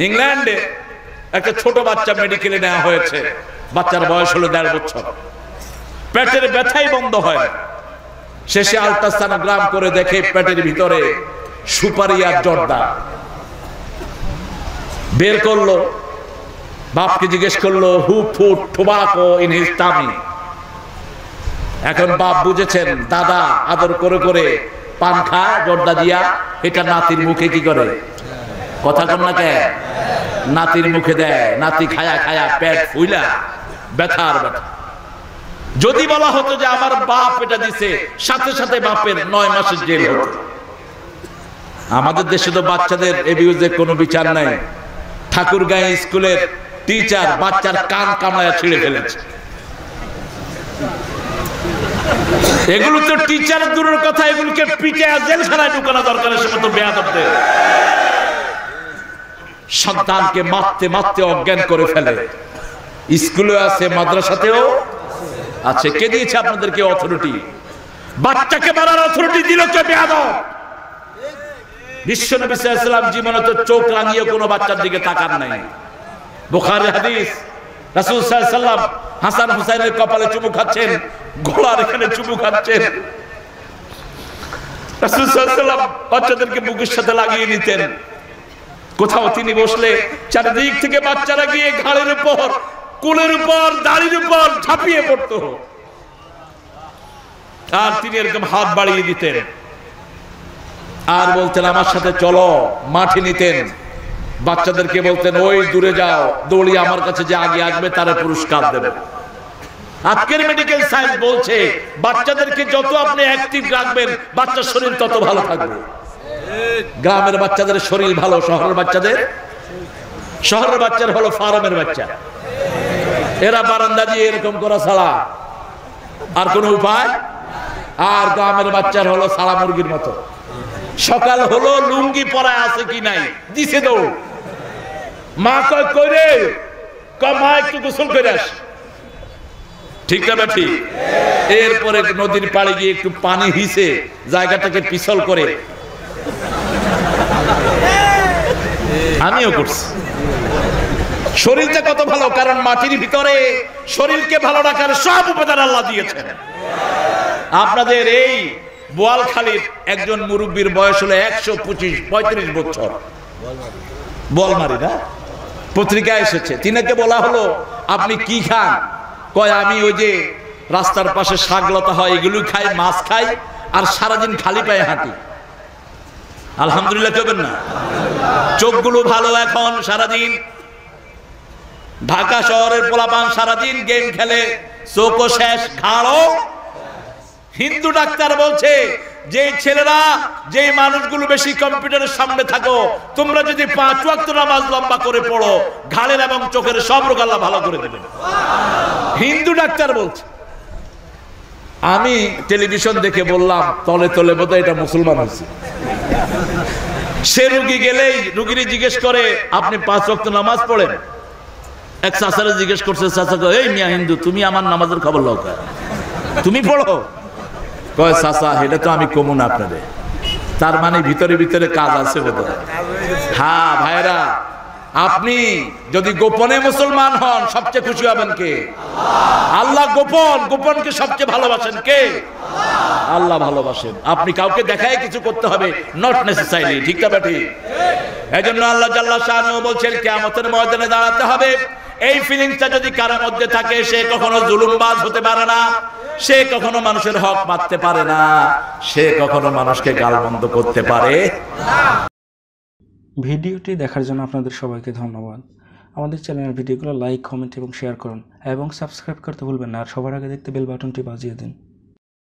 ইংল্যান্ডে একটা ছোট বাচ্চা মেডিকেলে নেওয়া হয়েছে, বাচ্চার বয়স হলো 1.5 বছর, পেটের ব্যথাই বন্ধ হয়। শেষে আল্ট্রাসোনোগ্রাম করে দেখে পেটের ভিতরে সুপারি আর জর্দা বের করলো। বাপকে জিজ্ঞেস করলো, who food tobacco in his tummy. এখন বাপ বুঝেছেন, দাদা আদর করে করে পান খায় জর্দা দিয়া, এটা নাতির মুখে কি করে, কথা কন না কে, নাতির মুখে দেয়। নাতি খায়া খায়া পেট ফুইলা ব্যথার ব্যথা। যদি বলা হতো যে আমার বাপ এটা দিছে, সাথে সাথে বাপের 9 মাসের জেল হতো। আমাদের দেশে তো বাচ্চাদের এবিউজের কোনো বিচার নাই। ঠাকুরগাঁও স্কুলের টিচার বাচ্চার কান কামড়ায়া ছিঁড়ে ফেলেছে। এগুলো তো টিচার দূরের কথা, এগুলোকে পিটে জেলখানায় ঢুকানো দরকার। সে মতো বেয়াদবদের সন্তানকে মারতে মারতে অজ্ঞান করে ফেলে। স্কুলে আছে, মাদ্রাসাতেও আছে। কে দিয়েছে আপনাদেরকে অথরিটি? বাচ্চাকে মারার অথরিটি দিল কে? বেয়াদব। বিশ্বনবী সাল্লাল্লাহু আলাইহি ওয়াসাল্লাম জীবনে তো চোখ রাঙিয়ে কোনো বাচ্চার দিকে তাকান নাই। বুখারী হাদিস, রাসূল সাল্লাল্লাহু আলাইহি ওয়াসাল্লাম হাসান হুসাইনের কপালে চুমু খাচ্ছেন, গলার এখানে চুমু খাচ্ছেন। রাসূল সাল্লাল্লাহু আলাইহি ওয়াসাল্লাম বাচ্চাদেরকে বুকের সাথে লাগিয়ে নিতেন। কোথাও তিনি বসলে চারিদিক থেকে বাচ্চারা গিয়ে ঘাড়ের উপর, কোলের উপর, দাড়ির উপর ঝাঁপিয়ে পড়তো, আর তিনি এরকম হাত বাড়িয়ে দিতেন আর বলতেন আমার সাথে চলো। মাঠে নিতেন, বাচ্চাদেরকে বলতেন ওই দূরে যাও, দৌড়িয়ে আমার কাছে যে আগে আসবে তার পুরস্কার দেবে। আজকের মেডিকেল সায়েন্স বলছে বাচ্চাদেরকে যত আপনি অ্যাক্টিভ রাখবেন বাচ্চার শরীর তত ভালো থাকবে। গ্রামের বাচ্চাদের শরীর ভালো, শহরের বাচ্চার হলো ফার্মের বাচ্চা। এরা বারান্দা দিয়ে এরকম করা ছাড়া আর কোন উপায়। আর গ্রামের বাচ্চার হলো সারা মুরগির মতো। সকাল হলো লুঙ্গি পরায় আছে কি নাই, দিছে দৌড়। মা কয় কইরে, মা একটু গোসল করে আস, ঠিক না ঠিক? এরপরে নদীর পাড়ে গিয়ে একটু পানি হিসে জায়গাটাকে পিছল করে, আমিও করছি। শরীরটা কত ভালো, কারণ মাটির ভিতরে শরীরকে ভালো রাখার সব উপাদান আল্লাহ দিয়েছেন। আপনাদের এই বোয়ালখালীর একজন মুরব্বীর বয়স হলো 125-35 বছর, বলমারি না, পত্রিকায় এসেছে। তিনাকে বলা হলো আপনি কি খান? কয় আমি ওই যে রাস্তার পাশে শাকলতা হয় এগুলো খাই, মাছ খাই, আর সারাদিন খালি পায়ে হাঁটি। আলহামদুলিল্লাহ কেবেন না? চোখগুলো ভালো এখন, সারাদিন ঢাকা শহরের পোলাপান সারাদিন গেম খেলে, চোখও শেষ, ঘাড়ও। হিন্দু ডাক্তার বলছে যে ছেলেরা, যে মানুষগুলো বেশি কম্পিউটারের সামনে থাকো, তোমরা যদি 5 ওয়াক্ত নামাজ লম্বা করে পড়ো, ঘাড়ের এবং চোখের সব রোগ আল্লাহ ভালো করে দেবেন। হিন্দু ডাক্তার বলছে। আমি টেলিভিশন দেখে বললাম তলে তলে বোধহয় এটা মুসলমান হচ্ছে। সে রুগী গেলেই রুগীর জিজ্ঞেস করে আপনি 5 ওয়াক্ত নামাজ পড়েন? এক চাচারে জিজ্ঞেস করছে, চাচা কয় এই মিয়া হিন্দু, তুমি আমার নামাজের খবর লও, তুমি পড়ো? কয় চাচা এটা তো আমি কমু না আপনাদের। তার মানে ভিতরে ভিতরে কাজ আছে বোধহয়। হ্যাঁ ভাইরা, আপনি যদি গোপনে মুসলমান হন সবচেয়ে খুশি হবেন কে? আল্লাহ। গোপনকে সবচেয়ে ভালোবাসেন কে? আল্লাহ ভালোবাসেন। আপনি কাউকে দেখায় কিছু করতে হবে, নট নেসেসারিলি, ঠিক না ঠিক? এজন্য আল্লাহ জাল্লা শাআনহু বলছেন কিয়ামতের ময়দানে দাঁড়াতে হবে। এই ফিলিংসটা যদি কারোর মধ্যে থাকে, সে কখনো জুলুমবাজ হতে পারে না, সে কখনো মানুষের হক মারতে পারে না, সে কখনো মানুষকে গালমন্দ করতে পারে না। ভিডিওটি দেখার জন্য আপনাদের সবাইকে ধন্যবাদ। আমাদের চ্যানেলের ভিডিওগুলো লাইক, কমেন্ট এবং শেয়ার করুন এবং সাবস্ক্রাইব করতে ভুলবেন না। আর সবার আগে দেখতে বেল বাটনটি বাজিয়ে দিন।